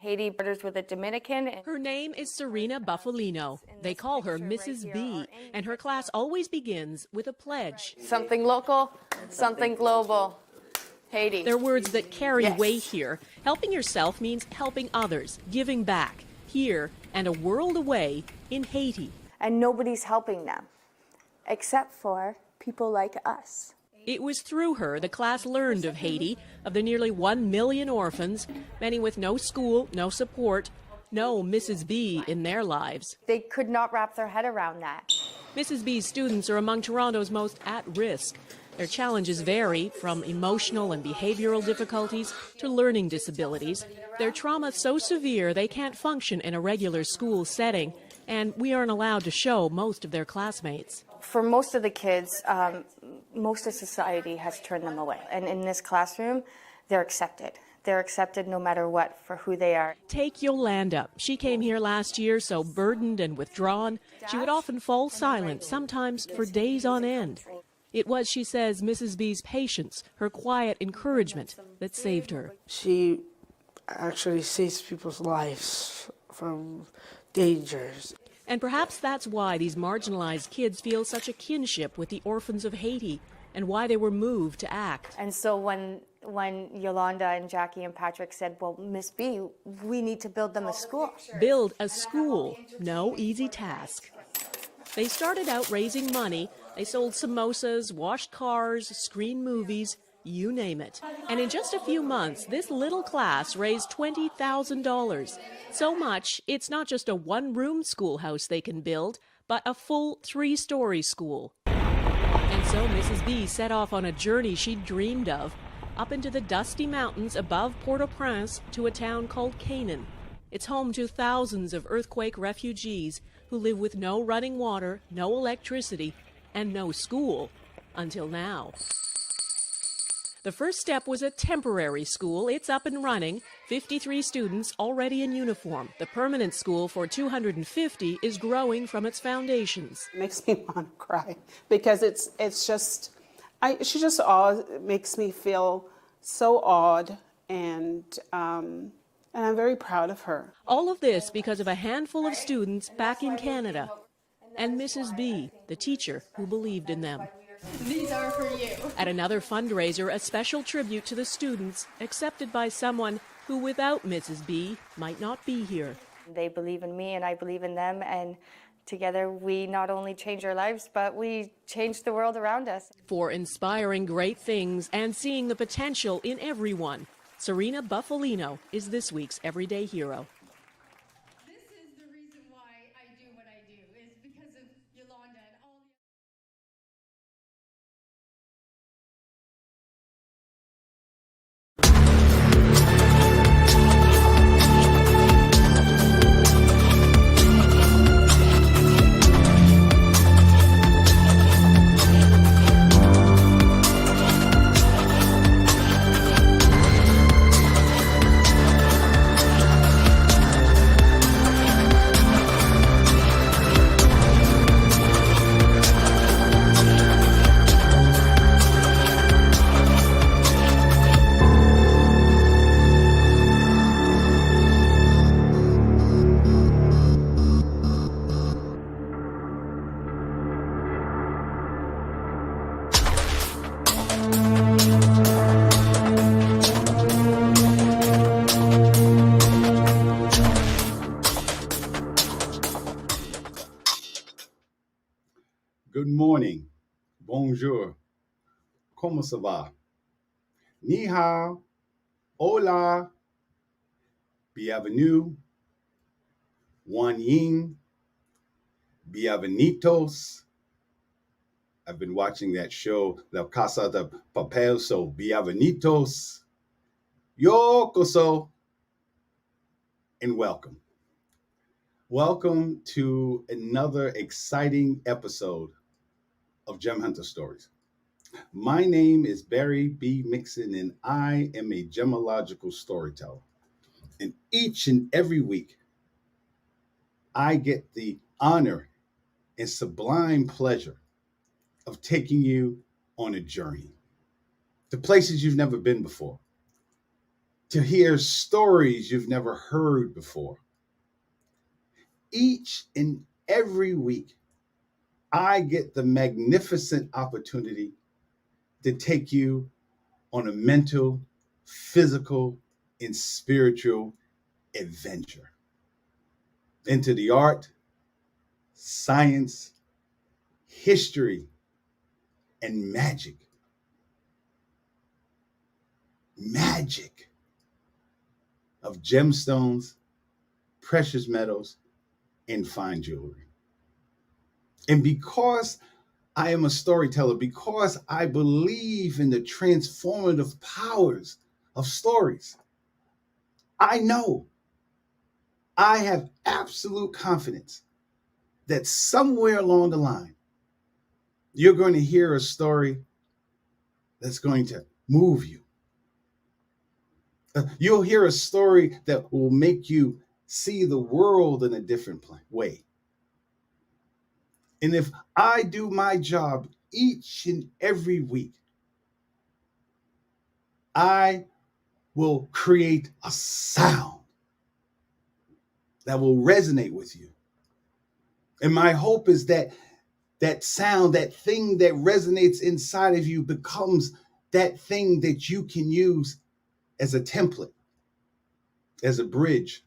Haiti borders with the Dominican. Her name is Serena Buffalino. They call her Mrs. B, and her class always begins with a pledge. Something local, something global. Haiti. They're words that carry Yes. weight here. Helping yourself means helping others, giving back, here and a world away in Haiti. And nobody's helping them, except for people like us. It was through her the class learned of Haiti, of the nearly 1 million orphans, many with no school, no support, no Mrs. B in their lives. They could not wrap their head around that. Mrs. B's students are among Toronto's most at risk. Their challenges vary from emotional and behavioral difficulties to learning disabilities. Their trauma so severe they can't function in a regular school setting, and we aren't allowed to show most of their classmates. For most of the kids, most of society has turned them away. And in this classroom, they're accepted. They're accepted no matter what for who they are. Take Yolanda. She came here last year so burdened and withdrawn, she would often fall silent, sometimes for days on end. It was, she says, Mrs. B's patience, her quiet encouragement, that saved her. She actually saves people's lives from dangers. And perhaps that's why these marginalized kids feel such a kinship with the orphans of Haiti, and why they were moved to act. And so when Yolanda and Jackie and Patrick said, well, Miss B, we need to build them a school. Build a school, no easy task. They started out raising money. They sold samosas, washed cars, screened movies, you name it. And in just a few months, this little class raised $20,000. So much, it's not just a one-room schoolhouse they can build, but a full 3-story school. And so Mrs. B set off on a journey she'd dreamed of, up into the dusty mountains above Port-au-Prince to a town called Canaan. It's home to thousands of earthquake refugees who live with no running water, no electricity, and no school, until now. The first step was a temporary school. It's up and running, 53 students already in uniform. The permanent school for 250 is growing from its foundations. It makes me want to cry because she just makes me feel so awed, and I'm very proud of her. All of this because of a handful of students back in Canada and Mrs. B, the teacher who believed in them. These are for you. At another fundraiser, a special tribute to the students, accepted by someone who without Mrs. B might not be here. They believe in me and I believe in them, and together we not only change our lives, but we change the world around us. For inspiring great things and seeing the potential in everyone, Serena Buffalino is this week's Everyday Hero. This is the reason why I do what I do, is because of Yolanda and all the Good morning, bonjour, comment ça va? Ni hao, hola, bienvenue, Wan Ying, bienvenidos. I've been watching that show, La Casa de Papel, so bienvenidos, yokoso, and welcome. Welcome to another exciting episode of Gem Hunter Stories. My name is Barry B. Mixon, and I am a gemological storyteller. And each and every week, I get the honor and sublime pleasure of taking you on a journey to places you've never been before, to hear stories you've never heard before. Each and every week, I get the magnificent opportunity to take you on a mental, physical, and spiritual adventure into the art, science, history, and magic of gemstones, precious metals, and fine jewelry. And because I am a storyteller, because I believe in the transformative powers of stories, I know, I have absolute confidence that somewhere along the line, you're going to hear a story that's going to move you. You'll hear a story that will make you see the world in a different way. And if I do my job each and every week, I will create a sound that will resonate with you. And my hope is that that sound, that thing that resonates inside of you becomes that thing that you can use as a template, as a bridge,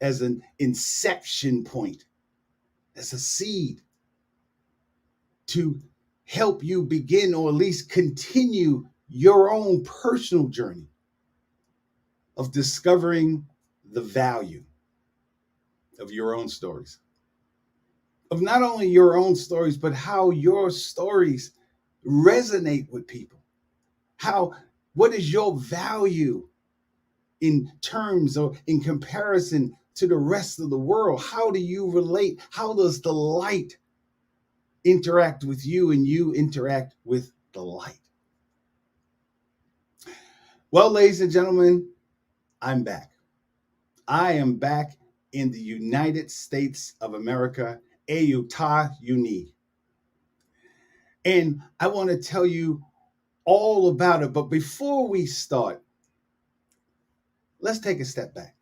as an inception point, as a seed to help you begin or at least continue your own personal journey of discovering the value of your own stories. Of not only your own stories, but how your stories resonate with people. What is your value in terms or in comparison to the rest of the world? How do you relate? How does the light interact with you and you interact with the light? Well, ladies and gentlemen, I'm back. I am back in the United States of America, Utah Uni. And I want to tell you all about it. But before we start, let's take a step back.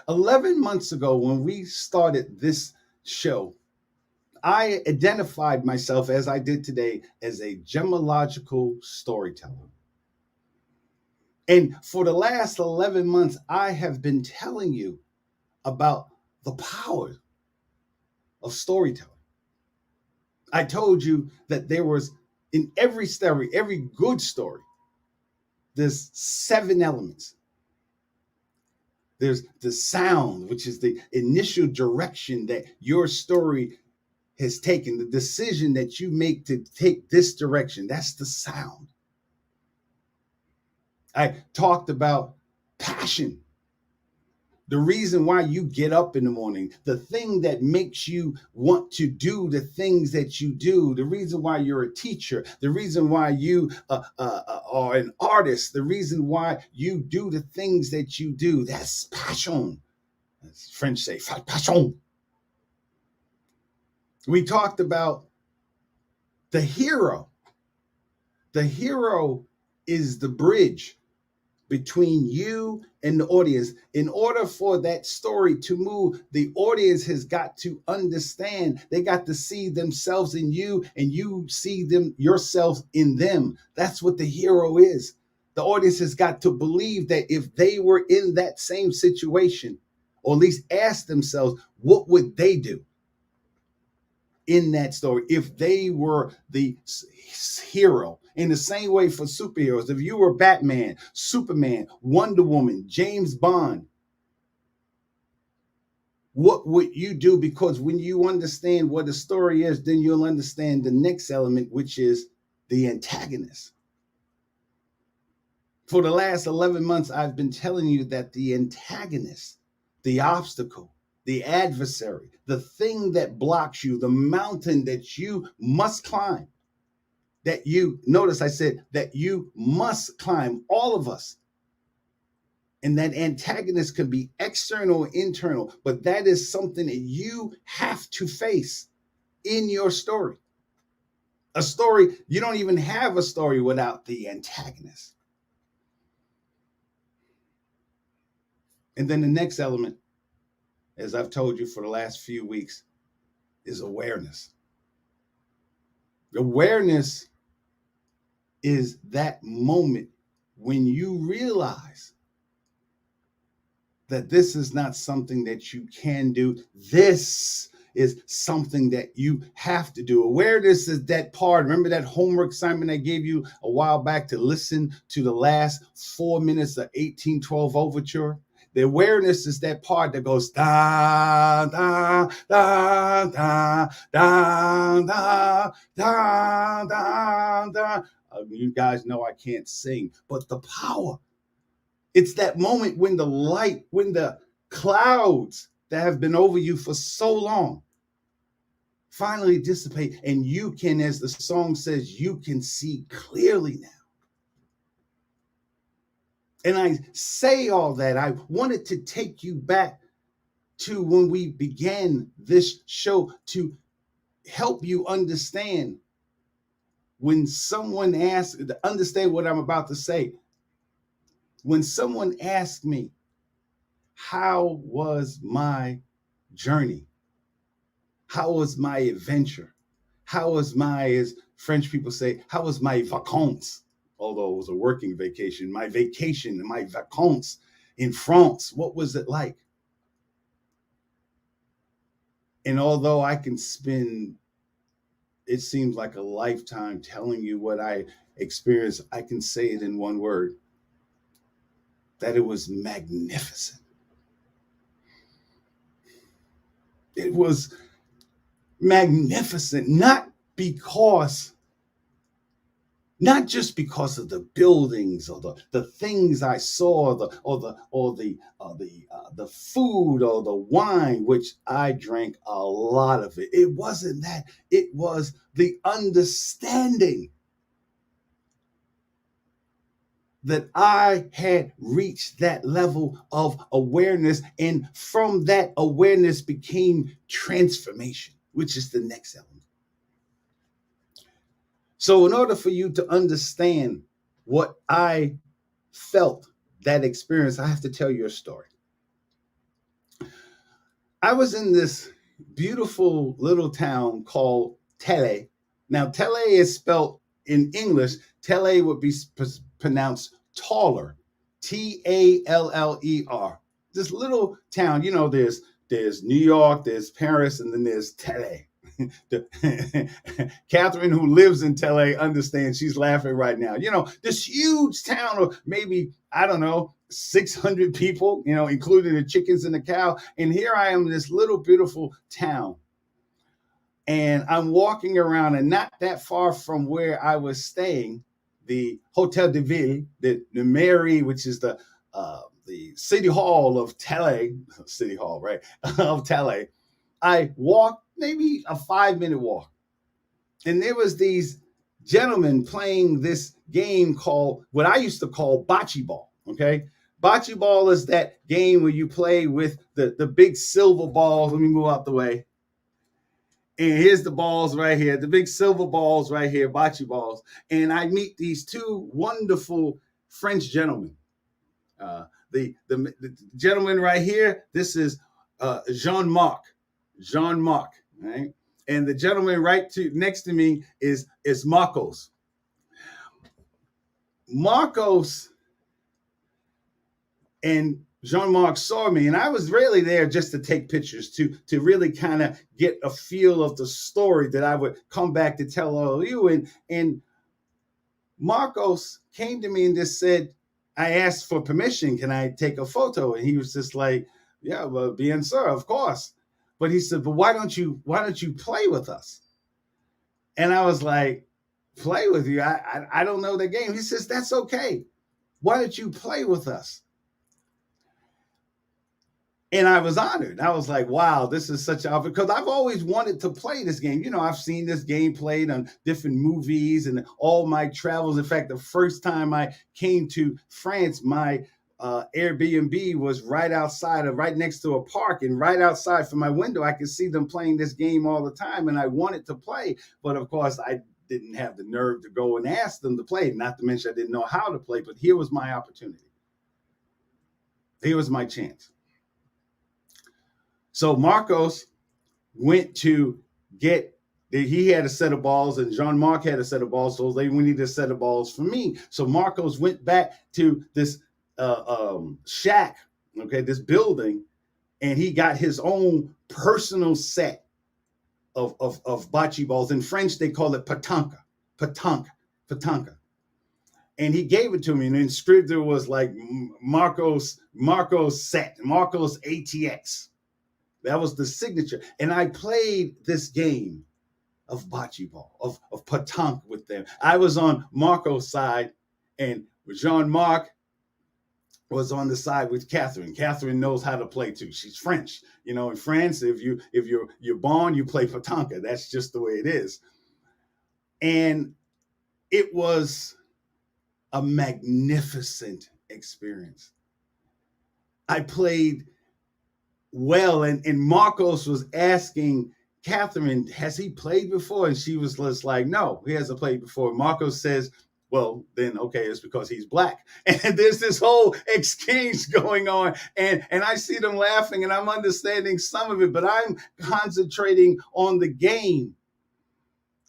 11 months ago, when we started this show, I identified myself, as I did today, as a gemological storyteller. And for the last 11 months, I have been telling you about the power of storytelling. I told you that there was, in every story, every good story, there's 7 elements. There's the sound, which is the initial direction that your story has taken, the decision that you make to take this direction. That's the sound. I talked about passion, the reason why you get up in the morning, the thing that makes you want to do the things that you do, the reason why you're a teacher, the reason why you are an artist, the reason why you do the things that you do. That's passion. As French say, passion. We talked about the hero. The hero is the bridge between you and the audience. In order for that story to move, the audience has got to understand. They got to see themselves in you, and you see them yourself in them. That's what the hero is. The audience has got to believe that if they were in that same situation, or at least ask themselves, what would they do in that story if they were the hero? In the same way for superheroes, if you were Batman, Superman, Wonder Woman, James Bond, what would you do? Because when you understand what the story is, then you'll understand the next element, which is the antagonist. For the last 11 months, I've been telling you that the antagonist, the obstacle, the adversary, the thing that blocks you, the mountain that you must climb, that you, notice I said that you must climb, all of us. And that antagonist can be external or internal, but that is something that you have to face in your story. A story, you don't even have a story without the antagonist. And then the next element, as I've told you for the last few weeks, is awareness. Awareness is that moment when you realize that this is not something that you can do. This is something that you have to do. Awareness is that part. Remember that homework assignment I gave you a while back to listen to the last 4 minutes of 1812 Overture? The awareness is that part that goes da da da da da da da da da. You guys know I can't sing, but the power. It's that moment when the light, when the clouds that have been over you for so long finally dissipate, and you can, as the song says, you can see clearly now. And I say all that, I wanted to take you back to when we began this show to help you understand when someone asks, understand what I'm about to say. When someone asked me, how was my journey? How was my adventure? How was my, as French people say, how was my vacances? Although it was a working vacation, my vacances in France, what was it like? And although I can spend, it seems like a lifetime telling you what I experienced, I can say it in one word, that it was magnificent. It was magnificent, not just because of the buildings or the things I saw, the food or the wine, which I drank a lot of it. It wasn't that. It was the understanding that I had reached that level of awareness, and from that awareness became transformation, which is the next element. So in order for you to understand what I felt, that experience, I have to tell you a story. I was in this beautiful little town called Tele. Now, Tele is spelled in English. Tele would be pronounced taller, Taller. This little town, you know, there's New York, there's Paris, and then there's Tele. Catherine, who lives in Tele, understands. She's laughing right now. You know, this huge town of maybe, I don't know, 600 people, you know, including the chickens and the cow. And here I am in this little beautiful town. And I'm walking around, and not that far from where I was staying, the Hotel de Ville, the mairie, which is the city hall of Tele, city hall, right, of Tele. I walked maybe a 5-minute walk, and there was these gentlemen playing this game called, what I used to call bocce ball, okay? Bocce ball is that game where you play with the big silver balls. Let me move out the way. And here's the balls right here, the big silver balls right here, bocce balls. And I meet these two wonderful French gentlemen. The gentleman right here, this is Jean-Marc, right? And the gentleman next to me is Marcos. Marcos and Jean-Marc saw me, and I was really there just to take pictures, to really kind of get a feel of the story that I would come back to tell all of you. And Marcos came to me and just said, I asked for permission, can I take a photo? And he was just like, yeah, well, bien sûr, of course. But he said, but why don't you play with us? And I was like, play with you? I don't know the game. He says, that's okay. Why don't you play with us? And I was honored. I was like, wow, this is such an, because I've always wanted to play this game. You know, I've seen this game played on different movies and all my travels. In fact, the first time I came to France, my Airbnb was right next to a park, and right outside from my window, I could see them playing this game all the time. And I wanted to play, but of course I didn't have the nerve to go and ask them to play, not to mention I didn't know how to play, but here was my opportunity. Here was my chance. So Marcos went to get, he had a set of balls and Jean-Marc had a set of balls, so they needed a set of balls for me. So Marcos went back to this shack, okay, this building, and he got his own personal set of bocce balls. In French, they call it patanka. And he gave it to me, and the inscriptor was like Marcos set, Marcos ATX. That was the signature. And I played this game of bocce ball, of patank with them. I was on Marco's side, and Jean-Marc was on the side with Catherine. Catherine knows how to play too. She's French. You know, in France, if you're born, you play patanka. That's just the way it is. And it was a magnificent experience. I played well, and Marcos was asking Catherine, has he played before? And she was just like, no, he hasn't played before. Marcos says, well, then, okay, it's because he's black. And there's this whole exchange going on. And I see them laughing, and I'm understanding some of it, but I'm concentrating on the game.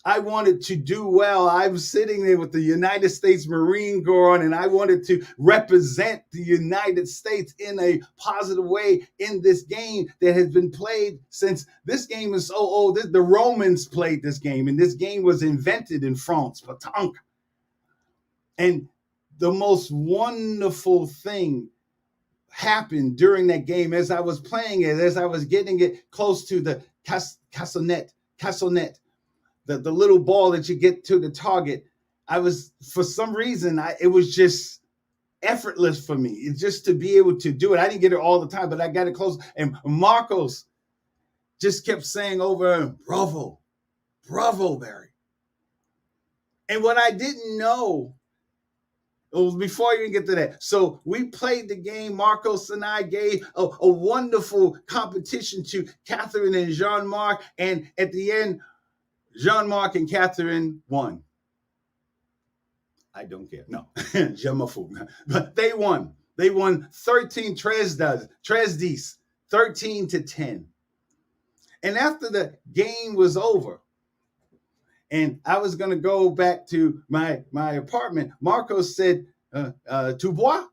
I wanted to do well. I was sitting there with the United States Marine Corps on, and I wanted to represent the United States in a positive way in this game that has been played since, this game is so old. The Romans played this game, and this game was invented in France, pétanque. And the most wonderful thing happened during that game as I was playing it, as I was getting it close to the cassonette, the little ball that you get to the target. I was, for some reason, it was just effortless for me. It's just to be able to do it. I didn't get it all the time, but I got it close. And Marcos just kept saying over, bravo, bravo, Barry. And what I didn't know, before I even get to that, so we played the game. Marcos and I gave a wonderful competition to Catherine and Jean-Marc. And at the end, Jean-Marc and Catherine won. I don't care. No, je m'en fous. But they won. They won 13-10, 13-10. And after the game was over, and I was going to go back to my apartment, Marcos said, tu bois?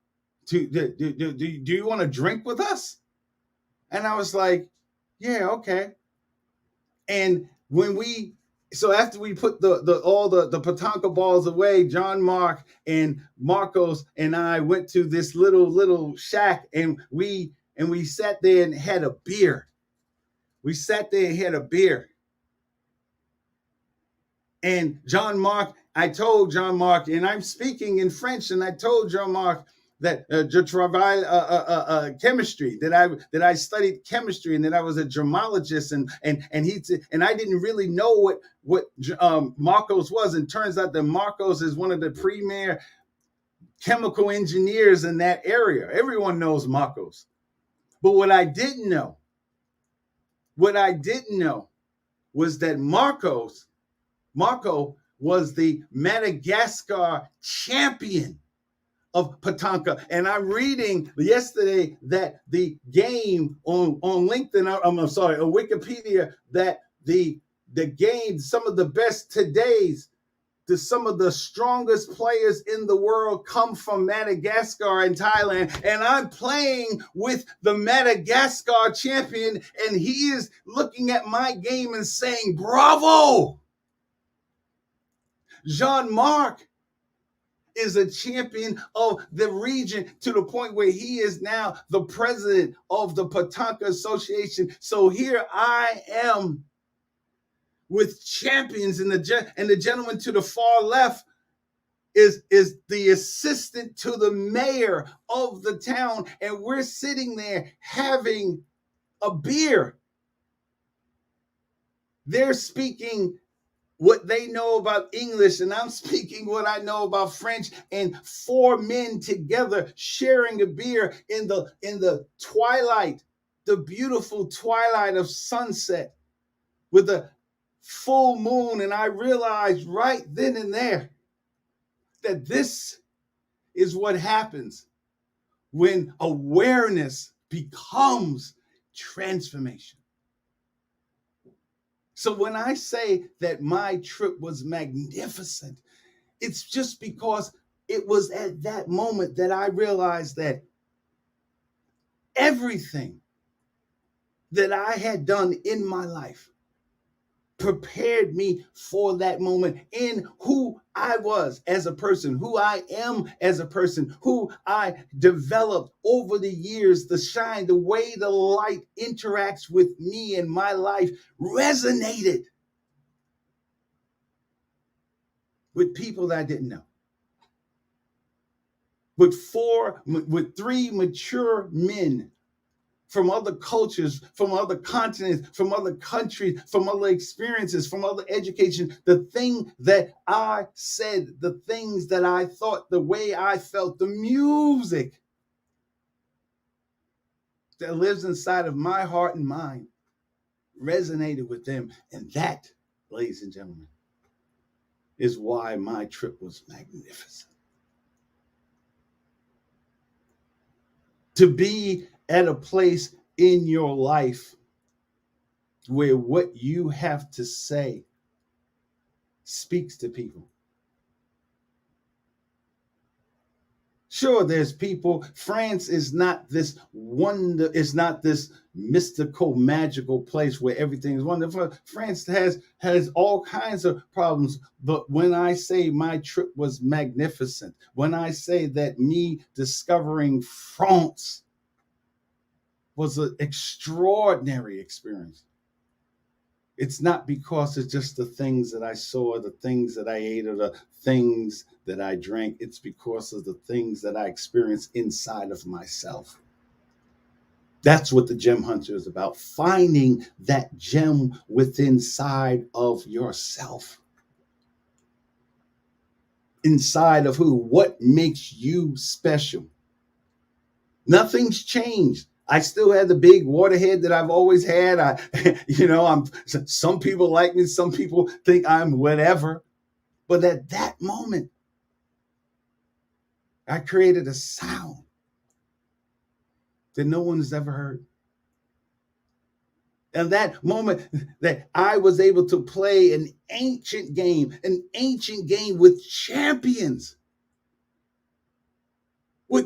Do you want to drink with us? And I was like, yeah, okay. And so after we put all the patanka balls away, Jean-Marc and Marcos and I went to this little shack, and we sat there and had a beer. We sat there and had a beer. And Jean-Marc, I told Jean-Marc, and I'm speaking in French, and I told Jean-Marc that je travaille chemistry, that I studied chemistry, and that I was a gemologist, and I didn't really know what Marcos was. And turns out that Marcos is one of the premier chemical engineers in that area. Everyone knows Marcos. But what I didn't know was that Marco was the Madagascar champion of patanka. And I'm reading yesterday that the game on LinkedIn, on Wikipedia, that the game, some of the best today's, some of the strongest players in the world come from Madagascar and Thailand. And I'm playing with the Madagascar champion, and he is looking at my game and saying, bravo! Jean-Marc is a champion of the region to the point where he is now the president of the Patanka Association. So here I am with champions, and the gentleman to the far left is the assistant to the mayor of the town, and we're sitting there having a beer. They're speaking what they know about English, and I'm speaking what I know about French, and four men together sharing a beer in the twilight, the beautiful twilight of sunset with a full moon. And I realized right then and there that this is what happens when awareness becomes transformation. So when I say that my trip was magnificent, it's just because it was at that moment that I realized that everything that I had done in my life prepared me for that moment in who I was as a person, who I am as a person, who I developed over the years, the shine, the way the light interacts with me and my life resonated with people that I didn't know. With three mature men from other cultures, from other continents, from other countries, from other experiences, from other education. The thing that I said, the things that I thought, the way I felt, the music that lives inside of my heart and mind resonated with them. And that, ladies and gentlemen, is why my trip was magnificent. To be at a place in your life where what you have to say speaks to people. Sure, there's people. France is not this wonder, it's not this mystical, magical place where everything is wonderful. France has all kinds of problems. But when I say my trip was magnificent, when I say that me discovering France was an extraordinary experience, it's not because it's just the things that I saw, the things that I ate, or the things that I drank. It's because of the things that I experienced inside of myself. That's what the Gem Hunter is about, finding that gem within inside of yourself. Inside of who? What makes you special? Nothing's changed. I still have the big waterhead that I've always had. Some people like me, some people think I'm whatever. But at that moment, I created a sound that no one has ever heard. And that moment that I was able to play an ancient game with champions. A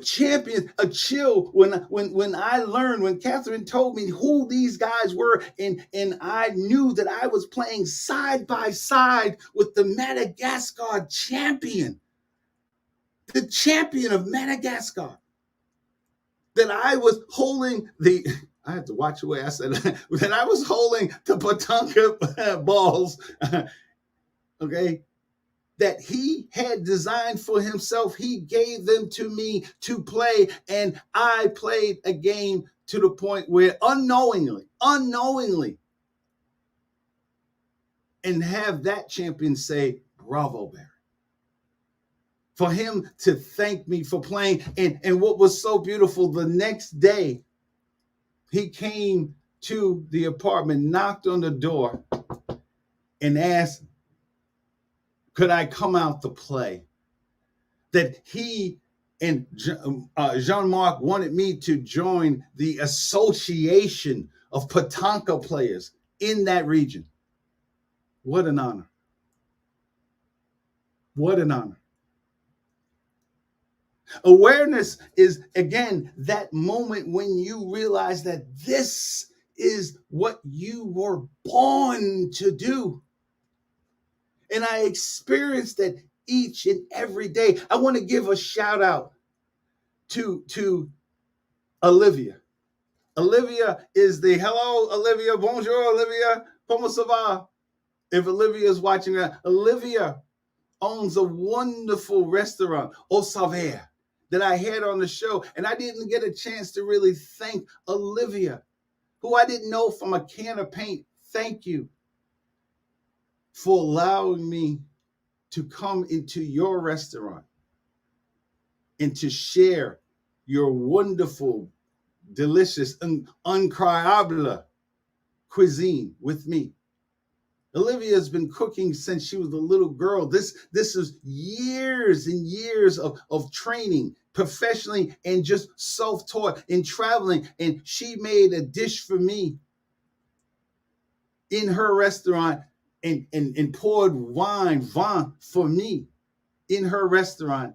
chill when I learned, when Catherine told me who these guys were, and I knew that I was playing side by side with the Madagascar champion, the champion of Madagascar, that I was holding I had to watch the way I said that I was holding the Patanka balls, okay, that he had designed for himself. He gave them to me to play, and I played a game to the point where unknowingly, and have that champion say, "Bravo, Barry." For him to thank me for playing. And what was so beautiful, the next day, he came to the apartment, knocked on the door, and asked, could I come out to play? That he and Jean-Marc wanted me to join the association of Patanka players in that region. What an honor. What an honor. Awareness is, again, that moment when you realize that this is what you were born to do. And I experienced that each and every day. I want to give a shout out to Olivia. Olivia is hello, Olivia. Bonjour, Olivia. Comment ça va? If Olivia is watching that, Olivia owns a wonderful restaurant, Au Saver, that I had on the show. And I didn't get a chance to really thank Olivia, who I didn't know from a can of paint. Thank you for allowing me to come into your restaurant and to share your wonderful, delicious, incroyable cuisine with me. Olivia has been cooking since she was a little girl. This is years and years of training professionally and just self-taught and traveling. And she made a dish for me in her restaurant and poured vin for me in her restaurant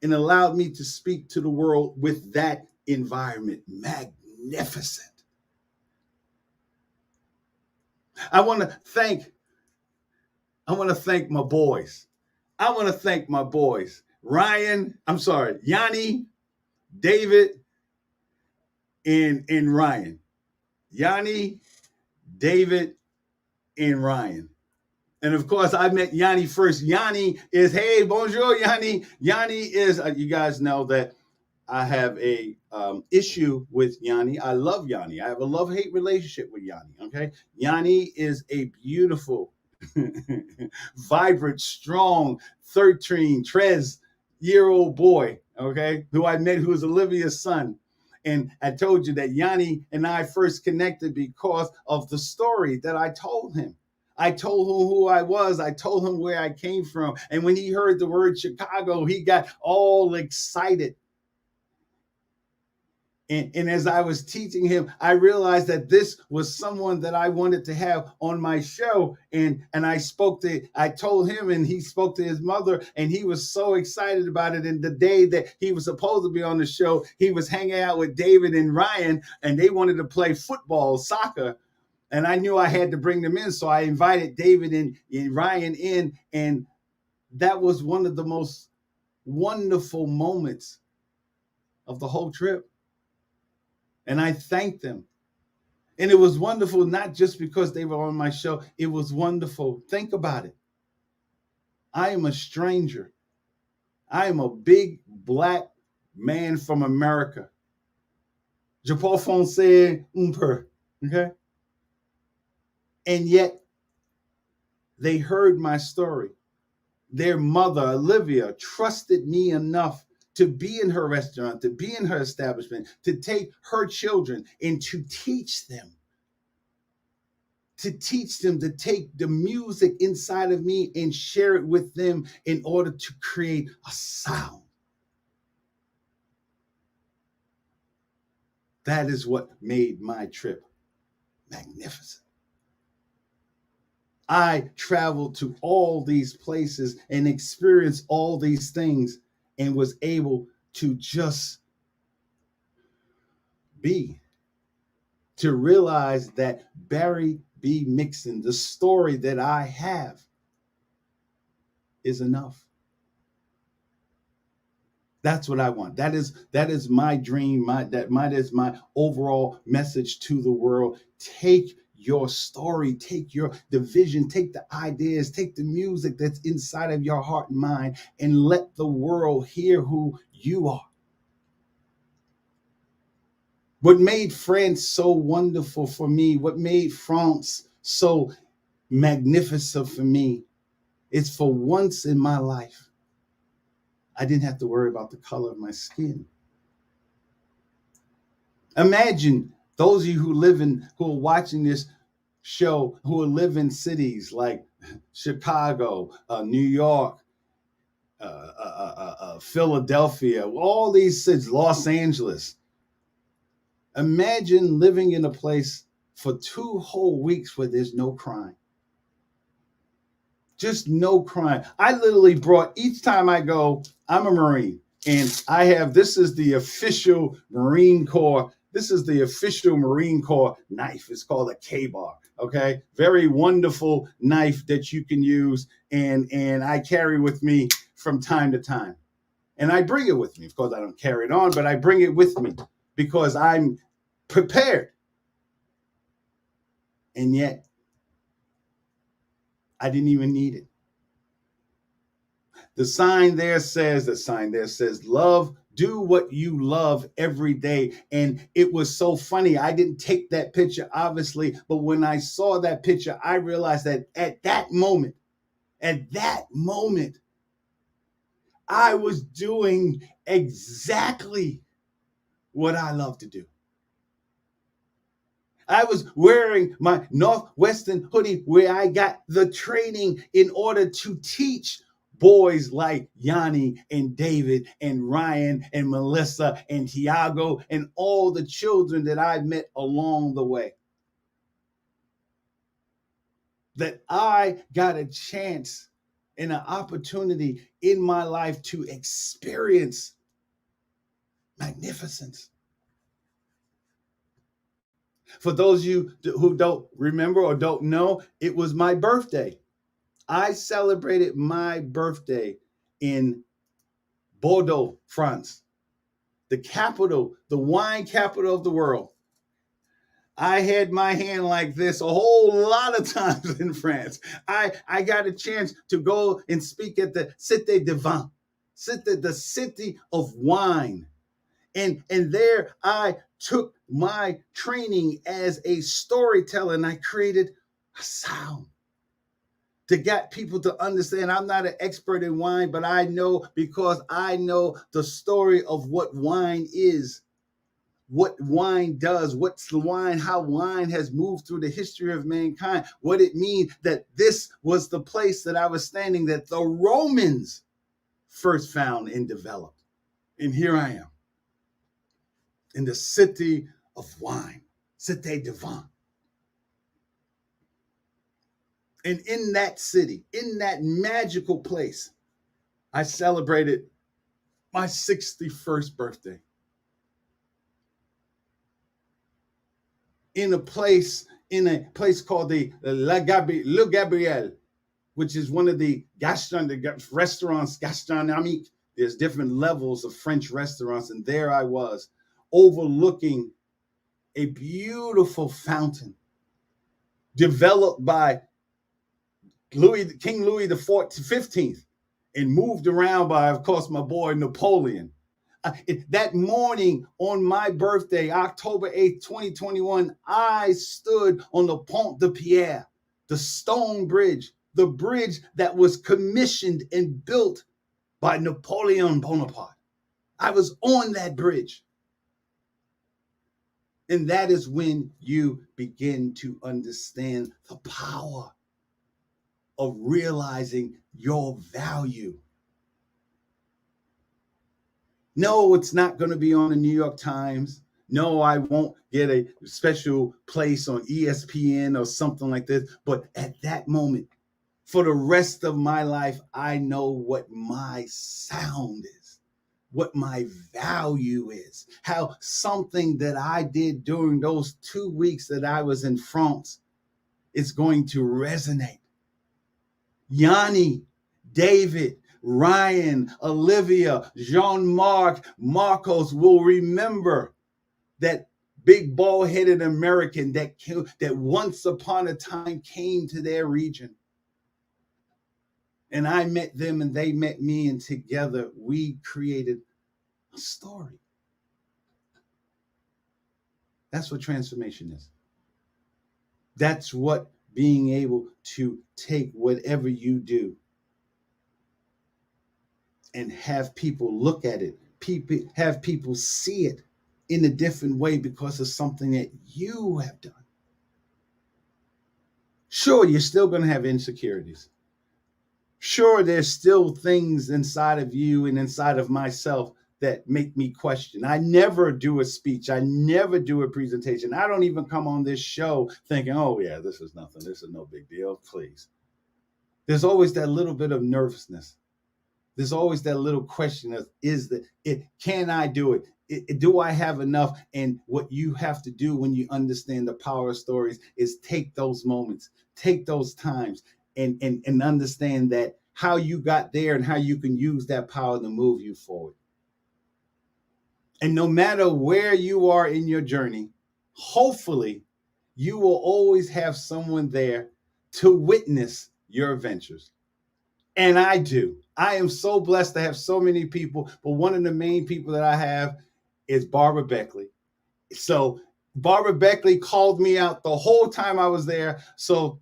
and allowed me to speak to the world with that environment. Magnificent. I want to thank my boys. I want to thank my boys. Yanni, David, and Ryan. Yanni, David, and Ryan. And of course, I met Yanni first. Yanni is, hey, bonjour, Yanni. Yanni is, you guys know that I have a issue with Yanni. I love Yanni. I have a love-hate relationship with Yanni, okay? Yanni is a beautiful, vibrant, strong, 13-year-old boy, okay, who I met, who is Olivia's son. And I told you that Yanni and I first connected because of the story that I told him. I told him who I was. I told him where I came from. And when he heard the word Chicago, he got all excited. And as I was teaching him, I realized that this was someone that I wanted to have on my show. And I told him, and he spoke to his mother, and he was so excited about it. And the day that he was supposed to be on the show, he was hanging out with David and Ryan, and they wanted to play football, soccer. And I knew I had to bring them in. So I invited David and Ryan in. And that was one of the most wonderful moments of the whole trip. And I thanked them. And it was wonderful, not just because they were on my show. It was wonderful. Think about it. I am a stranger. I am a big black man from America. Je parle français un peu. Okay? And yet, they heard my story. Their mother, Olivia, trusted me enough to be in her restaurant, to be in her establishment, to take her children and to teach them. To take the music inside of me and share it with them in order to create a sound. That is what made my trip magnificent. I traveled to all these places and experienced all these things and was able to just be, to realize that Barry B. Mixon, the story that I have, is enough. That's what I want. That is my dream. That is my overall message to the world. Take your story, take the vision, take the ideas, take the music that's inside of your heart and mind, and let the world hear who you are. What made France so wonderful for me, what made France so magnificent for me, is for once in my life, I didn't have to worry about the color of my skin. Imagine those of you who are watching this show, who live in cities like Chicago, New York, Philadelphia, all these cities, Los Angeles. Imagine living in a place for 2 whole weeks where there's no crime. Just no crime. I literally brought, each time I go, I'm a Marine, and this is the official Marine Corps. This is the official Marine Corps knife. It's called a K-bar. Okay, very wonderful knife that you can use, and I carry with me from time to time, and I bring it with me. Of course, I don't carry it on, but I bring it with me because I'm prepared. And yet, I didn't even need it. The sign there says, love, do what you love every day. And it was so funny. I didn't take that picture, obviously, but when I saw that picture, I realized that at that moment, I was doing exactly what I love to do. I was wearing my Northwestern hoodie where I got the training in order to teach boys like Yanni and David and Ryan and Melissa and Tiago and all the children that I met along the way. That I got a chance and an opportunity in my life to experience magnificence. For those of you who don't remember or don't know, it was my birthday. I celebrated my birthday in Bordeaux, France, the capital, the wine capital of the world. I had my hand like this a whole lot of times in France. I got a chance to go and speak at the Cité de Vin, the city of wine. And there I took my training as a storyteller and I created a sound to get people to understand. I'm not an expert in wine, but I know, because I know the story of what wine is, what wine does, what's the wine, how wine has moved through the history of mankind, what it means that this was the place that I was standing, that the Romans first found and developed. And here I am in the city of wine, Cité de Vin. And in that city, in that magical place, I celebrated my 61st birthday in a place called the Le Gabriel, which is one of the restaurants gastronomique. There's different levels of French restaurants, and there I was, overlooking a beautiful fountain developed by King Louis the 15th, and moved around by, of course, my boy Napoleon. That morning on my birthday, October 8th, 2021, I stood on the Pont de Pierre, the stone bridge, the bridge that was commissioned and built by Napoleon Bonaparte. I was on that bridge. And that is when you begin to understand the power of realizing your value. No, it's not going to be on the New York Times. No, I won't get a special place on ESPN or something like this. But at that moment, for the rest of my life, I know what my sound is, what my value is, how something that I did during those 2 weeks that I was in France is going to resonate. Yanni, David, Ryan, Olivia, Jean-Marc, Marcos will remember that big bald-headed American that once upon a time came to their region. And I met them and they met me, and together we created a story. That's what transformation is. That's what being able to take whatever you do and have people look at it, have people see it in a different way because of something that you have done. Sure, you're still going to have insecurities. Sure, there's still things inside of you and inside of myself that make me question. I never do a speech. I never do a presentation. I don't even come on this show thinking, oh yeah, this is nothing. This is no big deal, please. There's always that little bit of nervousness. There's always that little question of, can I do it? Do I have enough? And what you have to do when you understand the power of stories is take those moments, take those times, and understand that how you got there and how you can use that power to move you forward. And no matter where you are in your journey, hopefully you will always have someone there to witness your adventures. And I do. I am so blessed to have so many people, but one of the main people that I have is Barbara Beckley. So Barbara Beckley called me out the whole time I was there. So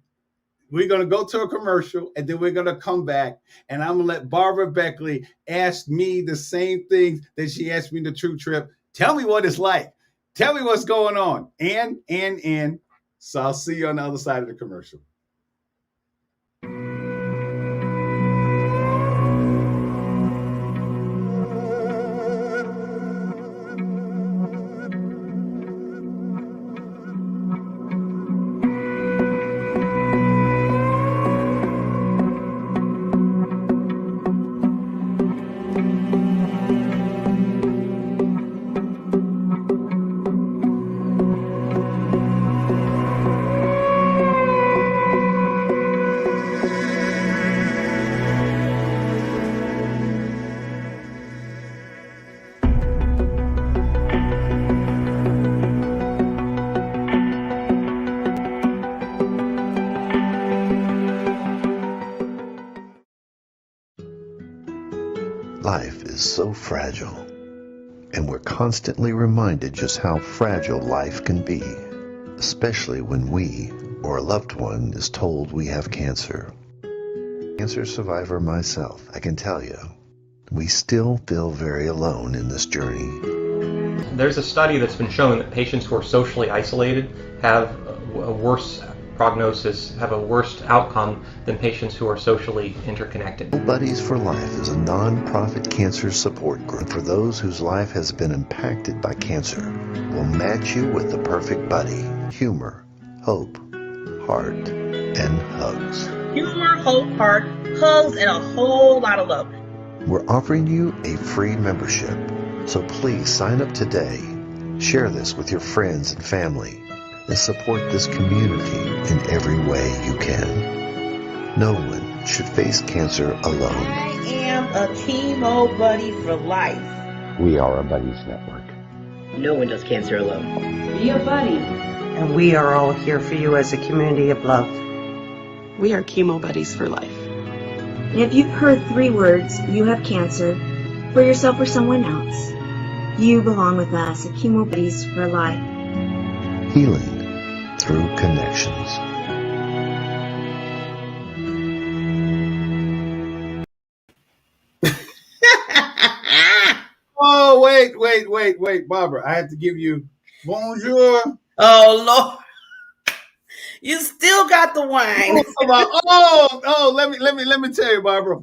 we're going to go to a commercial and then we're going to come back, and I'm going to let Barbara Beckley ask me the same things that she asked me the True Trip. Tell me what it's like. Tell me what's going on. And. So I'll see you on the other side of the commercial. Life is so fragile, and we're constantly reminded just how fragile life can be, especially when we or a loved one is told we have cancer. Cancer survivor myself, I can tell you, we still feel very alone in this journey. There's a study that's been showing that patients who are socially isolated have a worse prognosis, have a worse outcome than patients who are socially interconnected. Buddies for Life is a non-profit cancer support group for those whose life has been impacted by cancer. We'll match you with the perfect buddy. Humor, hope, heart, and hugs. Humor, hope, heart, hugs, and a whole lot of love. We're offering you a free membership, so please sign up today. Share this with your friends and family, and support this community in every way you can. No one should face cancer alone. I am a chemo buddy for life. We are a buddies network. No one does cancer alone. Be a buddy. And we are all here for you as a community of love. We are chemo buddies for life. And if you've heard 3 words, you have cancer, for yourself or someone else, you belong with us at Chemo Buddies for Life. Healing through connections. Oh, wait, Barbara. I have to give you bonjour. Oh, Lord. You still got the wine. Let me tell you, Barbara.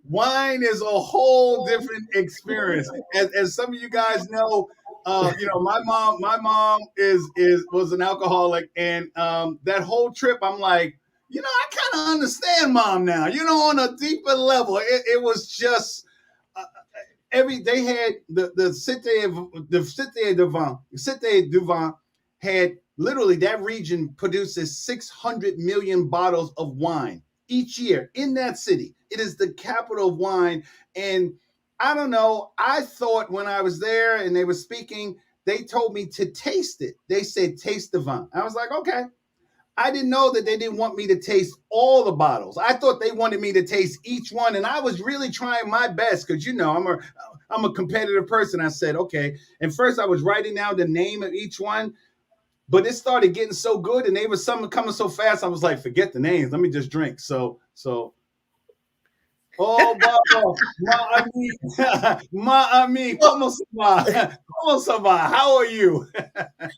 Wine is a whole different experience. As some of you guys know, my mom was an alcoholic, and that whole trip, I'm like, I kind of understand mom now. On a deeper level, it was just they had the Cité du Vin had literally, that region produces 600 million bottles of wine each year in that city. It is the capital of wine. And I don't know, I thought when I was there and they were speaking, they told me to taste it. They said, taste the vin. I was like, okay. I didn't know that they didn't want me to taste all the bottles. I thought they wanted me to taste each one. And I was really trying my best because, I'm a competitive person. I said, okay. And first I was writing down the name of each one. But it started getting so good, and they were coming so fast. I was like, forget the names. Let me just drink. Oh, ma ami, como se va? Como se va? How are you?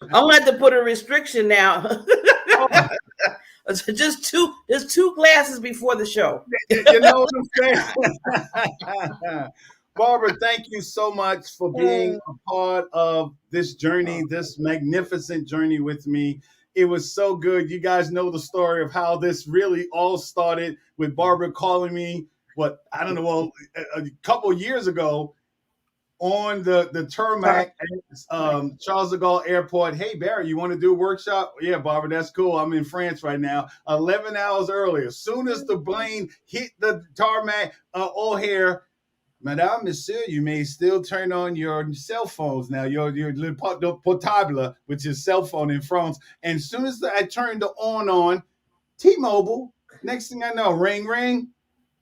I'm gonna have to put a restriction now. There's 2 glasses before the show. You know what I'm saying? Barbara, thank you so much for being a part of this journey, this magnificent journey with me. It was so good. You guys know the story of how this really all started with Barbara calling me, a couple of years ago on the tarmac at Charles de Gaulle Airport. Hey, Barry, you want to do a workshop? Yeah, Barbara, that's cool. I'm in France right now. 11 hours earlier. As soon as the plane hit the tarmac, O'Hare, Madame, Monsieur, you may still turn on your cell phones now, your portable, which is cell phone in France. And as soon as I turned the on T-Mobile, next thing I know, ring, ring.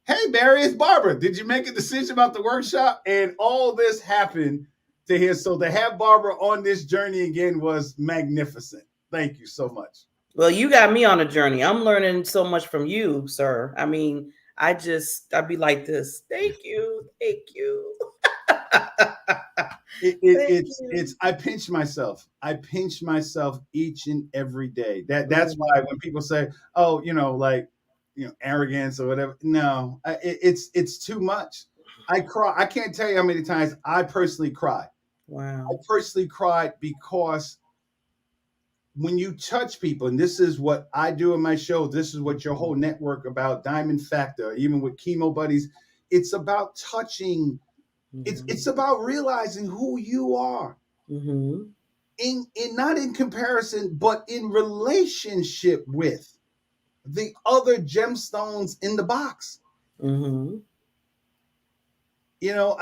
Hey, Barry, it's Barbara. Did you make a decision about the workshop? And all this happened to hear. So to have Barbara on this journey again was magnificent. Thank you so much. Well, you got me on a journey. I'm learning so much from you, sir. I mean, I'd be like this. Thank you. It's I pinch myself. I pinch myself each and every day. That's why when people say, "Oh, like, arrogance or whatever," no, it's too much. I cry. I can't tell you how many times I personally cried. Wow. I personally cried because when you touch people, and this is what I do in my show, this is what your whole network about Diamond Factor, even with Chemo Buddies, it's about touching. It's about realizing who you are. In not in comparison, but in relationship with the other gemstones in the box. I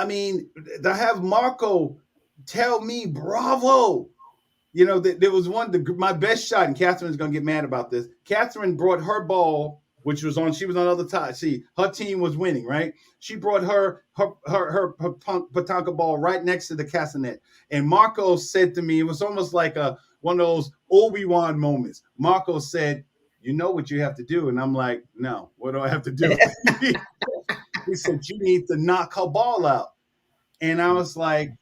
mean, to have Marco tell me bravo. There was my best shot, and Catherine's gonna get mad about this. Catherine brought her ball, which was she was on the other side. See, her team was winning, right? She brought her Patanka ball right next to the castanet. And Marco said to me, it was almost like one of those Obi-Wan moments. Marco said, "You know what you have to do." And I'm like, "No, what do I have to do?" He said, "You need to knock her ball out." And I was like,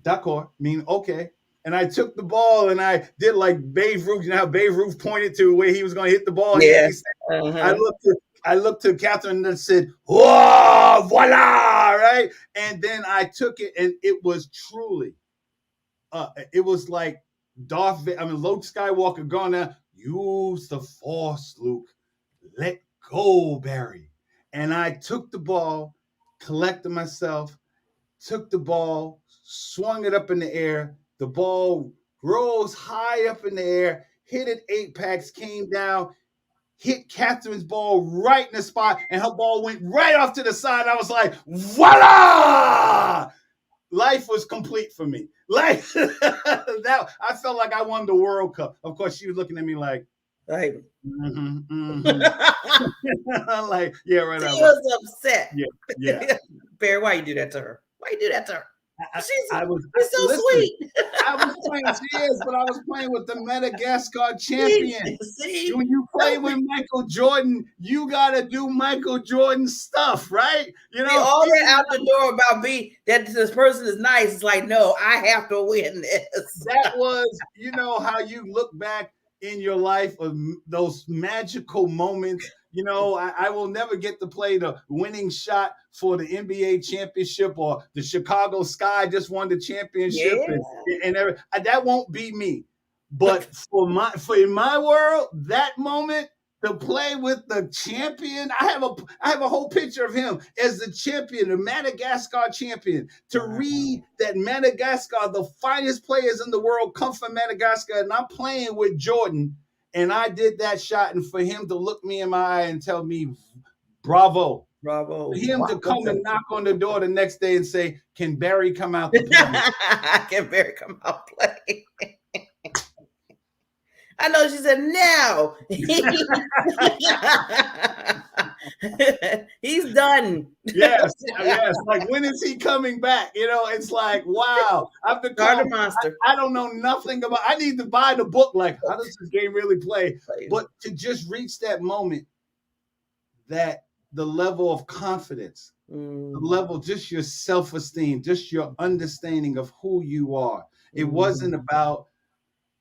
"D'accord," okay. And I took the ball and I did like Babe Ruth. You know how Babe Ruth pointed to where he was going to hit the ball? Yeah. I looked to Catherine and said, "Oh, voila!" Right? And then I took it, and it was truly, it was like Luke Skywalker going down. Use the Force, Luke. Let go, Barry. And I took the ball, collected myself, took the ball, swung it up in the air. The ball rose high up in the air, hit it 8-packs, came down, hit Catherine's ball right in the spot, and her ball went right off to the side. I was like, voila! Life was complete for me. I felt like I won the World Cup. Of course, she was looking at me like, right. Like, yeah, right. She was upset. Yeah. Barry, why you do that to her? Why you do that to her? She's so listen, sweet. I was playing, but I was playing with the Madagascar champion. See? When you play with Michael Jordan, you gotta do Michael Jordan stuff, right? All that out the door about that this person is nice. It's like, no, I have to win this. That was, how you look back in your life of those magical moments. I will never get to play the winning shot for the NBA championship, or the Chicago Sky just won the championship, and that won't be me. But in my world, that moment to play with the champion, I have a whole picture of him as the champion, the Madagascar champion. To read that Madagascar, the finest players in the world come from Madagascar, and I'm playing with Jordan. And I did that shot, and for him to look me in my eye and tell me, bravo. Bravo. For him to come and knock on the door the next day and say, "Can Barry come out to play?" Can Barry come out play? I know she said, "No." He's done. Yes. Like, when is he coming back? It's like, wow. I don't know nothing about. I need to buy the book. Like, how does this game really play? But to just reach that moment, that the level of confidence, the level, just your self-esteem, just your understanding of who you are. It wasn't about,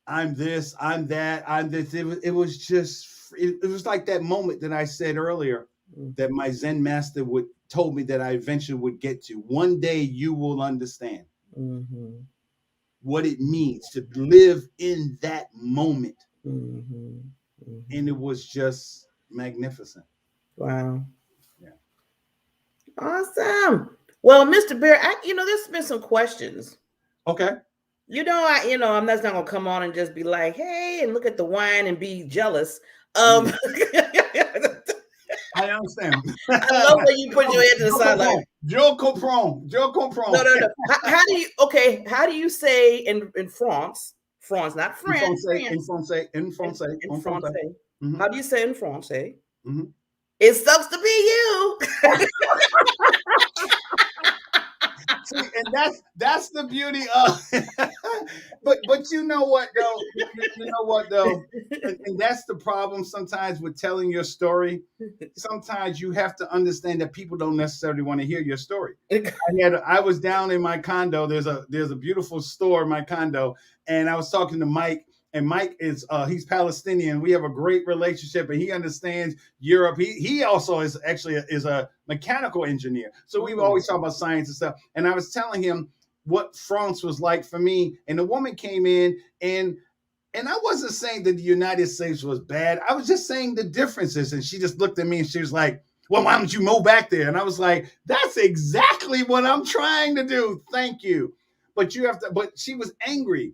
I'm this, I'm that, I'm this. It was just, it was like that moment that I said earlier, that my Zen master told me that I eventually would get to. One day you will understand what it means to live in that moment. And it was just magnificent. Wow. Yeah. Awesome. Well, Mr. Bear, there's been some questions. Okay. I'm not gonna come on and just be like, "Hey," and look at the wine and be jealous. I understand. I love when you put your head to the side like Joe comprend. No. How do you say in France, not France? In France. How do you say in France? It sucks to be you. See, and that's the beauty of. but you know what though? You know what though? And that's the problem sometimes with telling your story. Sometimes you have to understand that people don't necessarily want to hear your story. I was down in my condo. There's a beautiful store in my condo, and I was talking to Mike. And Mike is he's Palestinian. We have a great relationship, and he understands Europe. He also is actually a mechanical engineer. So we always talk about science and stuff. And I was telling him what France was like for me. And the woman came in, and I wasn't saying that the United States was bad. I was just saying the differences. And she just looked at me and she was like, well, why don't you move back there? And I was like, that's exactly what I'm trying to do. Thank you. But she was angry.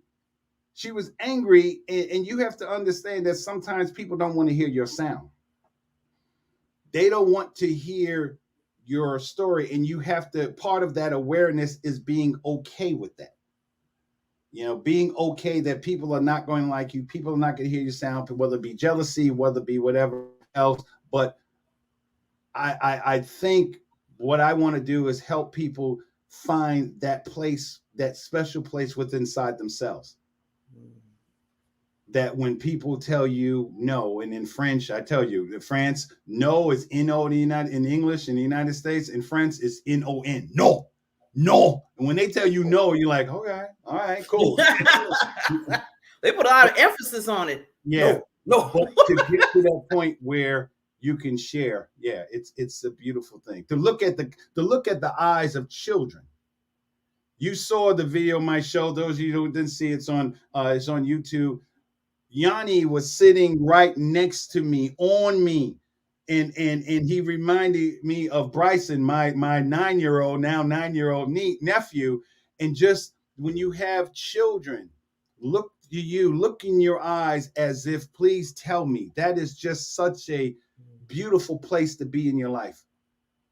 She was angry, and you have to understand that sometimes people don't want to hear your sound. They don't want to hear your story, and you have to, part of that awareness is being okay with that. Being okay that people are not going to like you, people are not going to hear your sound, whether it be jealousy, whether it be whatever else. But I think what I want to do is help people find that place, that special place within inside themselves. That when people tell you no, and in French, I tell you, in France, no is N-O in English, in the United States, in France, it's N-O-N, no, no. And when they tell you no, you're like, okay, all right, cool. They put a lot of emphasis on it. Yeah. No. But to get to that point where you can share, yeah, it's a beautiful thing. To look at the eyes of children. You saw the video of my show. Those of you who didn't see it's on YouTube. Yanni was sitting right next to me, on me, and he reminded me of Bryson, my 9-year-old, now 9-year-old nephew. And just when you have children, look in your eyes as if, please tell me. That is just such a beautiful place to be in your life.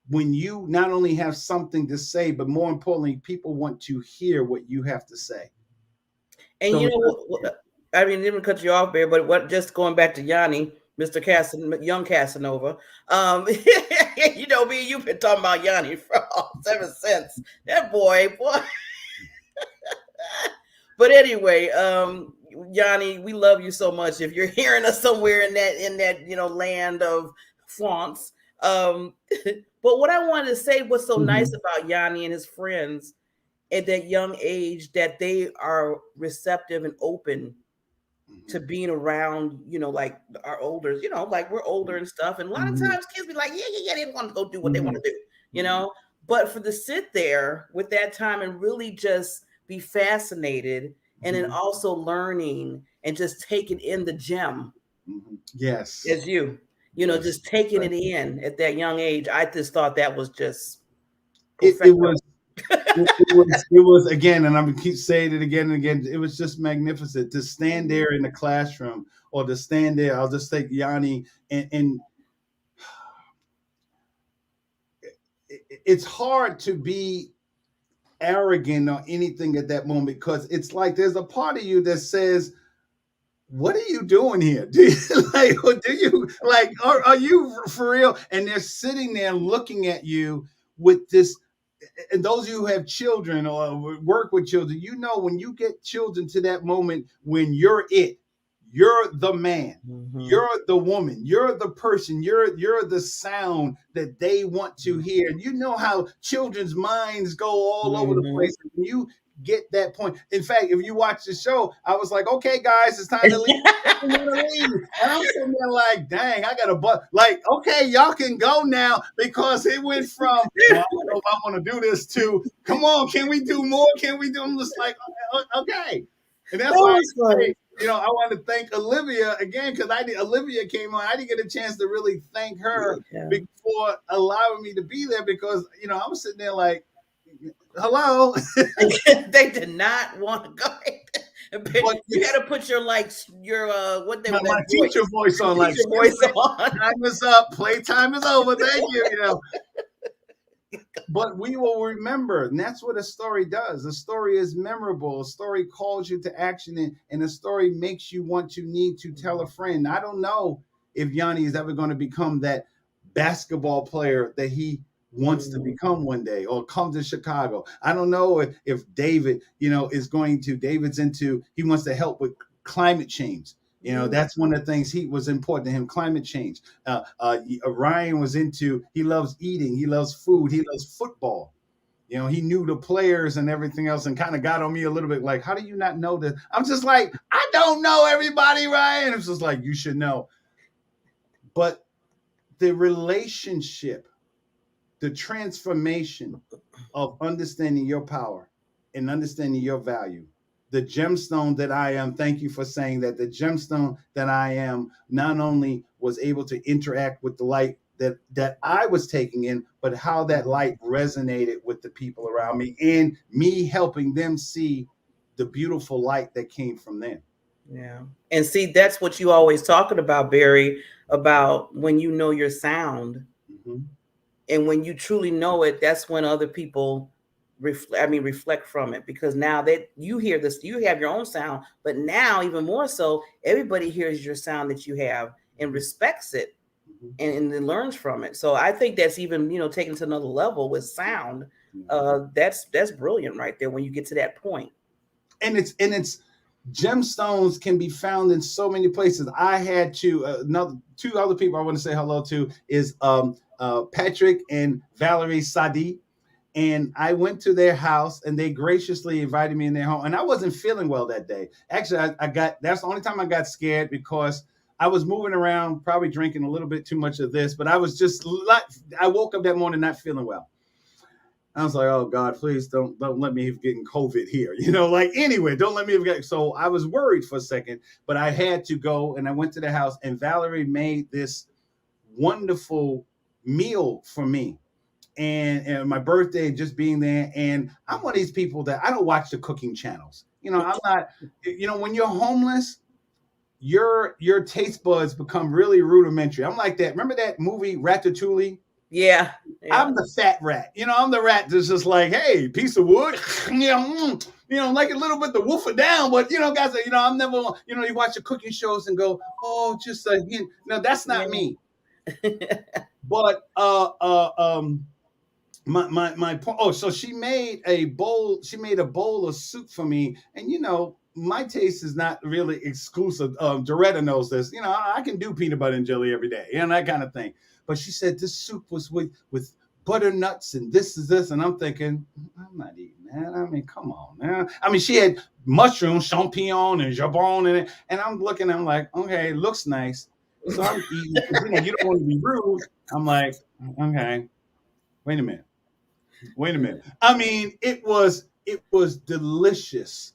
When you not only have something to say, but more importantly, people want to hear what you have to say. And so, I mean, didn't cut you off, Bear, but just going back to Yanni, Mr. Young Casanova, me and you've been talking about Yanni ever since. That boy. But anyway, Yanni, we love you so much. If you're hearing us somewhere in that land of France, but what I wanted to say, what's so nice about Yanni and his friends at that young age, that they are receptive and open to being around, like our elders, like we're older and stuff. And a lot of times kids be like, yeah, they want to go do what they want to do, but for to sit there with that time and really just be fascinated and then also learning and just taking in the gem. Yes. As just taking it in at that young age. I just thought that was just, it was again, and I'm gonna keep saying it again and again. It was just magnificent to stand there in the classroom, or to stand there. I'll just take Yanni, and it's hard to be arrogant or anything at that moment, because it's like there's a part of you that says, what are you doing here? Are you for real? And they're sitting there looking at you with this. And those of you who have children or work with children, when you get children to that moment when you're the man, you're the woman, you're the person, you're the sound that they want to hear. And you know how children's minds go all over the place. And you get that point. In fact, if you watch the show, I was like, okay, guys, it's time to leave. And I'm sitting there like, dang, I got a butt. Like, okay, y'all can go now, because it went from, well, I don't know if I want to do this, to, come on, can we do more? Can we do? I'm just like, okay. And that's why I want to thank Olivia again, because Olivia came on. I didn't get a chance to really thank her before allowing me to be there, because I was sitting there like, hello. They did not want to go. You had to put your what they my teacher voice on, like, time is up, playtime is over. Thank you. But we will remember, and that's what a story does. A story is memorable. A story calls you to action, and a story makes you need to tell a friend. I don't know if Yanni is ever going to become that basketball player that he wants to become one day or come to Chicago. I don't know if David, David's into, he wants to help with climate change. That's one of the things he was important to him, climate change. Ryan was into, he loves eating, he loves food, he loves football. He knew the players and everything else, and kind of got on me a little bit like, how do you not know this? I'm just like, I don't know everybody, Ryan. It's just like, you should know. But the relationship, the transformation of understanding your power and understanding your value, the gemstone that I am, thank you for saying that, the gemstone that I am not only was able to interact with the light that I was taking in, but how that light resonated with the people around me and me helping them see the beautiful light that came from them. Yeah. And see, that's what you always talking about, Barry, about when you know your sound. Mm-hmm. And when you truly know it, that's when other people reflect from it, because now that you hear this, you have your own sound, but now even more so, everybody hears your sound that you have and respects it. And then learns from it. So I think that's even, taken to another level with sound. That's brilliant right there when you get to that point. And it's gemstones can be found in so many places. I had to two other people I want to say hello to is Patrick and Valerie Sadi. And I went to their house and they graciously invited me in their home. And I wasn't feeling well that day. Actually, that's the only time I got scared, because I was moving around, probably drinking a little bit too much of this, but I was just, I woke up that morning not feeling well. I was like, oh God, please don't let me have getting COVID here. Anyway, don't let me have get. So I was worried for a second, but I had to go, and I went to the house, and Valerie made this wonderful meal for me. And my birthday, just being there. And I'm one of these people that I don't watch the cooking channels. I'm not, when you're homeless, your taste buds become really rudimentary. I'm like that. Remember that movie Ratatouille? Yeah. I'm the fat rat. I'm the rat that's just like, hey, piece of wood. Like a little bit to wolf it down. But guys, I'm never. You watch the cooking shows and go, oh, just a hint. No, that's not me. But my point. Oh, so she made a bowl. She made a bowl of soup for me, and my taste is not really exclusive. Doretta knows this. I can do peanut butter and jelly every day, that kind of thing. But she said this soup was with butternuts and this is this, and I'm thinking, I'm not eating that. I mean, come on, man. I mean, she had mushrooms, champignon, and jabon in it, and I'm looking. I'm like, okay, it looks nice. So I'm eating. You don't want to be rude. I'm like, okay, wait a minute. I mean, it was delicious.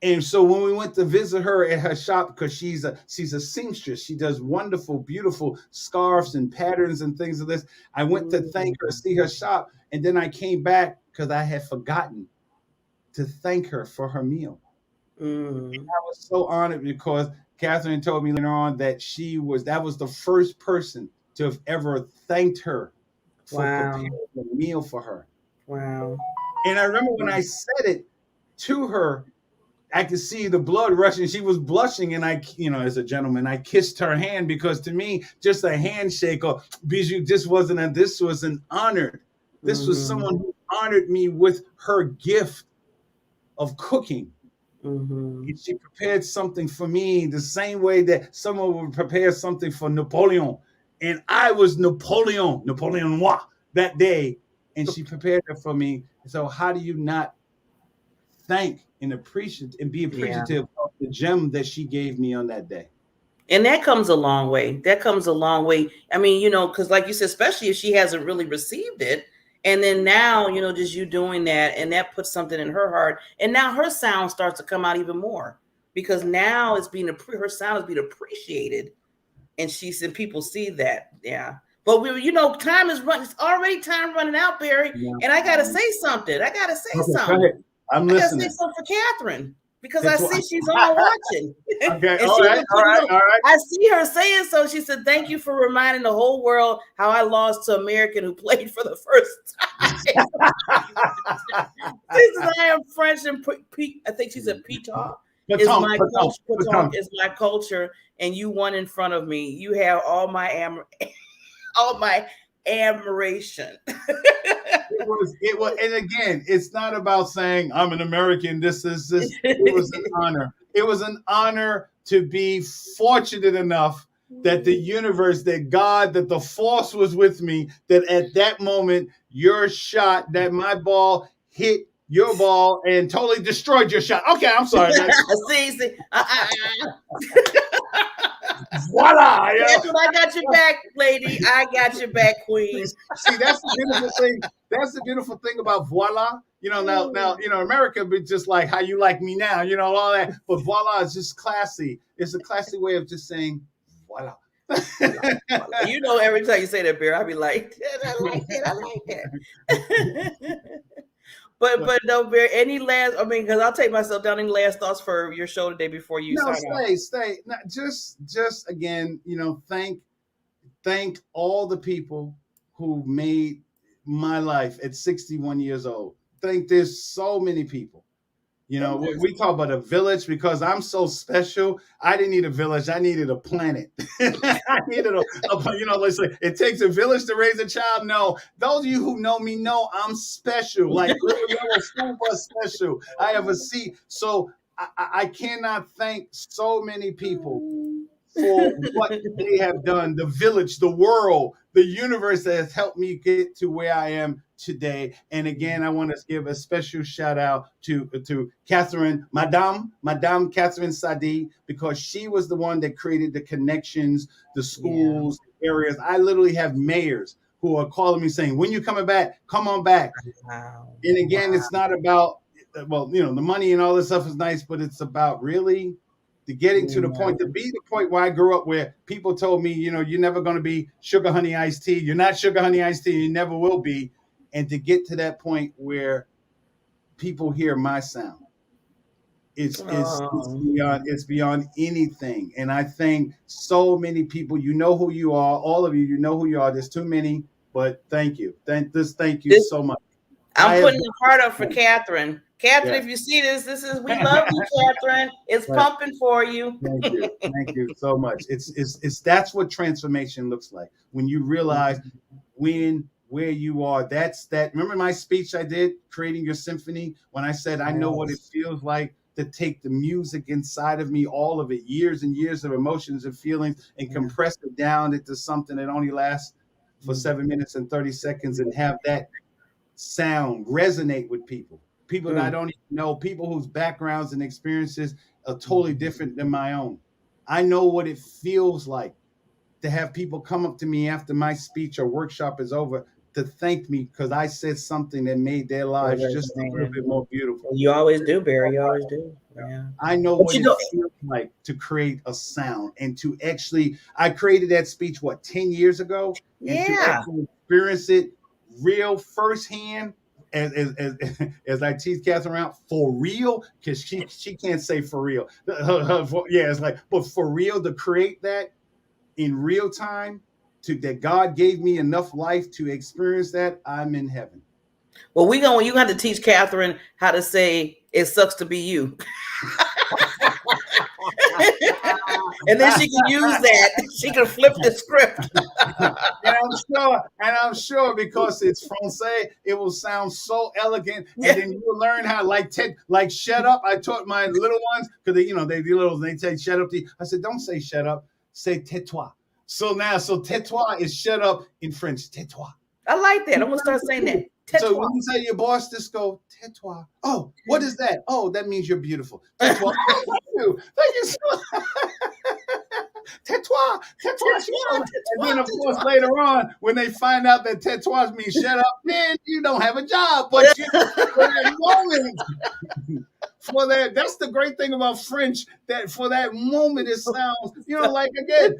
And so when we went to visit her at her shop, because she's a seamstress, she does wonderful, beautiful scarves and patterns and things of this. I went to thank her, see her shop, and then I came back because I had forgotten to thank her for her meal. I was so honored because Catherine told me later on that that was the first person to have ever thanked her for preparing a meal for her. Wow. And I remember when I said it to her, I could see the blood rushing. She was blushing, and I, as a gentleman, I kissed her hand, because to me, just a handshake or bijou, this was an honor. This was someone who honored me with her gift of cooking. And she prepared something for me the same way that someone would prepare something for Napoleon. And I was Napoleon that day, and she prepared it for me. So how do you not thank and appreciate and be appreciative of the gem that she gave me on that day? And that comes a long way. I mean, because like you said, especially if she hasn't really received it. And then now, just you doing that, and that puts something in her heart. And now her sound starts to come out even more, because now her sound is being appreciated. And people see that. Yeah. But time is running. It's already time running out, Barry. Yeah. And I got to say something. Okay, something. go ahead. I'm listening. I got to say something for Catherine, because I see she's on watching. Okay. All right. I see her saying so. She said, thank you for reminding the whole world how I lost to an American who played for the first time. She said, I am French, and I think she said Pétanque is my culture, and you won in front of me. You have all my admiration. It was, and again, it's not about saying I'm an American. This is this. It was an honor. It was an honor to be fortunate enough that the universe, that God, that the force was with me. That at that moment, your shot, that my ball hit your ball and totally destroyed your shot. Okay, I'm sorry. See. Voila! That's what I got your back, lady. I got your back, queen. See, that's the beautiful thing. That's the beautiful thing about voila. Now, America be just like how you like me now, all that. But voila is just classy. It's a classy way of just saying voila. Every time you say that, Bear, I'll be like, I like that. But no, Bear, any last, because I'll take myself down. Any last thoughts for your show today before you sign off? Stay. No, just again, thank all the people who made my life at 61 years old. There's so many people. We talk about a village because I'm so special. I didn't need a village. I needed a planet. I needed listen, it takes a village to raise a child. No, those of you who know me know I'm special. Like little yellow school bus special. I have a seat. So I cannot thank so many people for what they have done. The village, the world, the universe that has helped me get to where I am today. And again, I want to give a special shout out to Catherine, Madame Catherine Sadi, because she was the one that created the connections, the schools, areas. I literally have mayors who are calling me saying, when you coming back, come on back. Wow. And again, It's not about, the money and all this stuff is nice, but it's about really getting to the point, to be the point where I grew up, where people told me, you're never going to be sugar honey iced tea. You're not sugar honey iced tea. You never will be. And to get to that point where people hear my sound, it's beyond anything. And I thank so many people. You know who you are. All of you know who you are. There's too many, but thank you. Thank you so much. I'm putting the heart up for Catherine. Catherine, if you see this is we love you, Catherine. It's pumping for you. Thank you so much. It's that's what transformation looks like when you realize where you are. Remember my speech I did, Creating Your Symphony, when I said I know what it feels like to take the music inside of me, all of it, years and years of emotions and feelings, and compress it down into something that only lasts for 7 minutes and 30 seconds, and have that sound resonate with people that I don't even know, people whose backgrounds and experiences are totally different than my own. I know what it feels like to have people come up to me after my speech or workshop is over to thank me because I said something that made their lives just a little bit more beautiful. You always do, Barry. You always do. Yeah. I know what it feels like to create a sound, and to actually, I created that speech 10 years ago, and to actually experience it real firsthand. As I tease Catherine out, for real, because she can't say for real. It's like, but for real, to create that in real time, that God gave me enough life to experience that, I'm in heaven. Well, you have to teach Catherine how to say it sucks to be you. And then she can use that. She can flip the script. and I'm sure because it's Francais, it will sound so elegant. And then you will learn how, like shut up. I taught my little ones, because they say shut up. I said, don't say shut up, say tais-toi. So tais-toi is shut up in French. Tais-toi. I like that. I'm gonna start saying that. So when you say your boss, just go tais-toi. Oh, what is that? Oh, that means you're beautiful. Tais-toi. Thank you so much. Tais-toi. And then, of course, later on, when they find out that tais-toi means shut up, then you don't have a job. But for that moment, that's the great thing about French, that for that moment it sounds, like, again,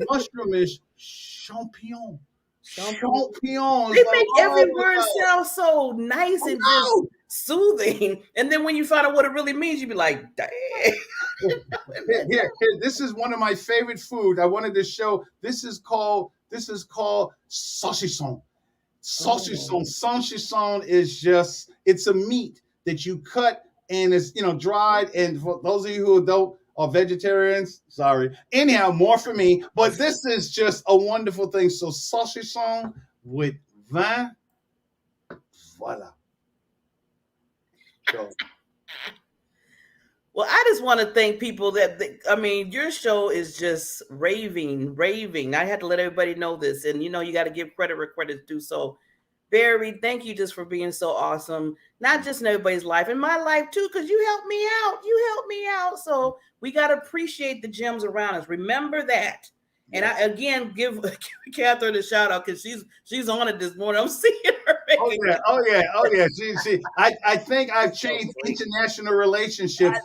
mushroom is champignon. Champion. They make every word sound so nice and just soothing. And then when you find out what it really means, you be like, dang. Here, this is one of my favorite foods. I wanted to show. This is called saucisson. Saucisson. Saucisson is it's a meat that you cut, and it's dried. And for those of you who or vegetarians, sorry. Anyhow, more for me. But this is just a wonderful thing. So saucisson with vin, voila. So, Well, I just want to thank people I mean, your show is just raving. I had to let everybody know this. And, you got to give credit where credit's due. So, Barry, thank you just for being so awesome. Not just in everybody's life, in my life too, because you helped me out. So we got to appreciate the gems around us. Remember that. And I again give Catherine a shout out because she's on it this morning. I'm seeing her. Oh yeah. I think I've changed international relationships.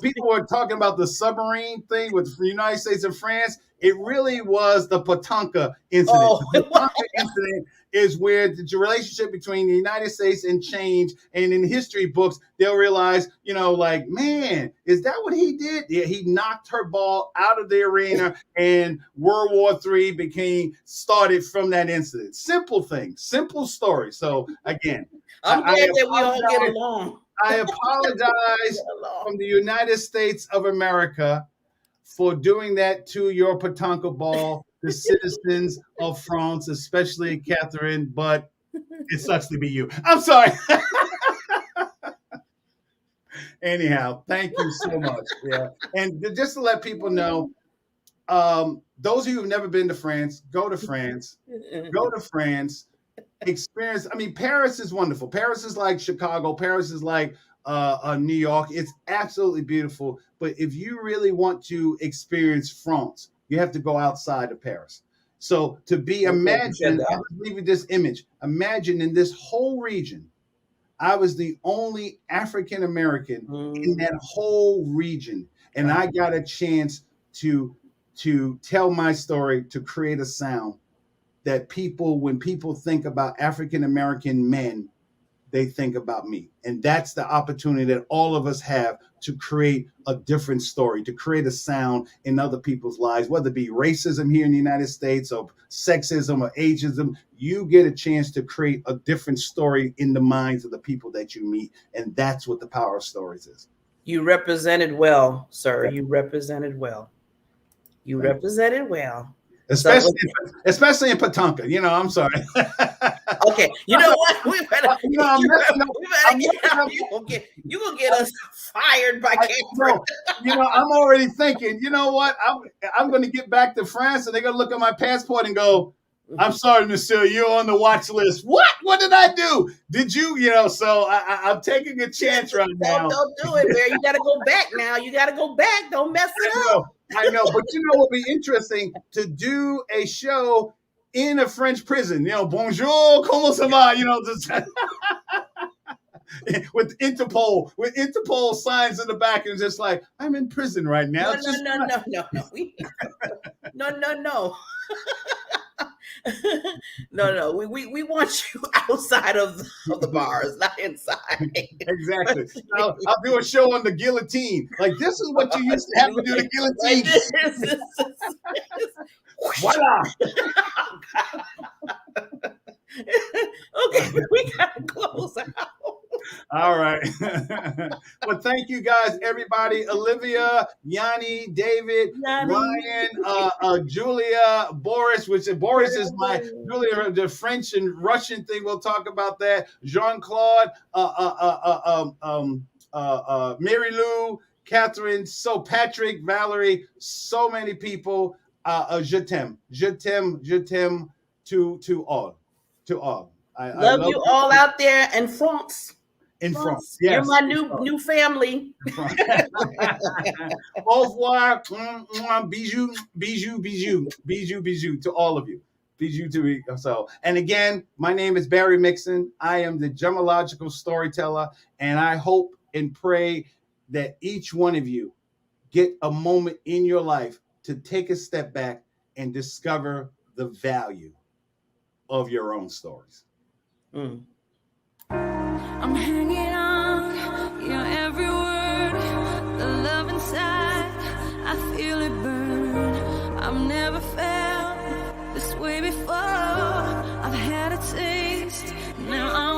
People were talking about the submarine thing with the United States and France. It really was the Patanka incident. The Patanka incident is where the relationship between the United States and change. And in history books, they'll realize, man, is that what he did? Yeah, he knocked her ball out of the arena, and World War III started from that incident. Simple thing, simple story. So again, I'm glad that we all get along. I apologize from the United States of America for doing that to your Patanka ball, the citizens of France, especially Catherine, but it sucks to be you. I'm sorry. Anyhow, thank you so much. Yeah. And just to let people know, those of you who've never been to France, go to France. Go to France. Experience. I mean, Paris is wonderful. Paris is like Chicago. Paris is like New York. It's absolutely beautiful. But if you really want to experience France, you have to go outside of Paris. So imagine, I'll leave you this image. Imagine in this whole region, I was the only African American in that whole region. And I got a chance to tell my story, to create a sound that when people think about African American men, they think about me. And that's the opportunity that all of us have to create a different story, to create a sound in other people's lives, whether it be racism here in the United States or sexism or ageism. You get a chance to create a different story in the minds of the people that you meet. And that's what the power of stories is. You represented well, sir. You represented well. Especially in Patanka. I'm sorry. Okay, you know what? We better. You're gonna get us fired by Catherine. I'm already thinking. You know what? I'm going to get back to France, and they're going to look at my passport and go, "I'm sorry, monsieur, you're on the watch list." What? What did I do? Did you? So I'm taking a chance right now. Don't do it, man. You got to go back now. You got to go back. Don't mess it up. I know, but what would be interesting to do a show in a French prison? Bonjour, comment ça va? With Interpol signs in the back, and just like, I'm in prison right now. No. We want you outside of the bars, not inside. Exactly. I'll do a show on the guillotine. Like, this is what you used to have to do the guillotine. Voila. Okay, we gotta close out. All right. Well, thank you guys, everybody. Olivia, Yanni, David, Ryan, Julia, Boris, Boris is my Julia, the French and Russian thing. We'll talk about that. Jean-Claude, Mary Lou, Catherine, Patrick, Valerie, so many people. Je t'aime to all. I love you all out there in France. In France, yes. You're my new family. Au revoir, bisous, bisous, bisous, bisous, bisous to all of you. Bisous to me. So, and again, my name is Barry Mixon. I am the gemological storyteller, and I hope and pray that each one of you get a moment in your life to take a step back and discover the value of your own stories. I'm hanging on your every word, the love inside, I feel it burn. I've never felt this way before. I've had a taste, now I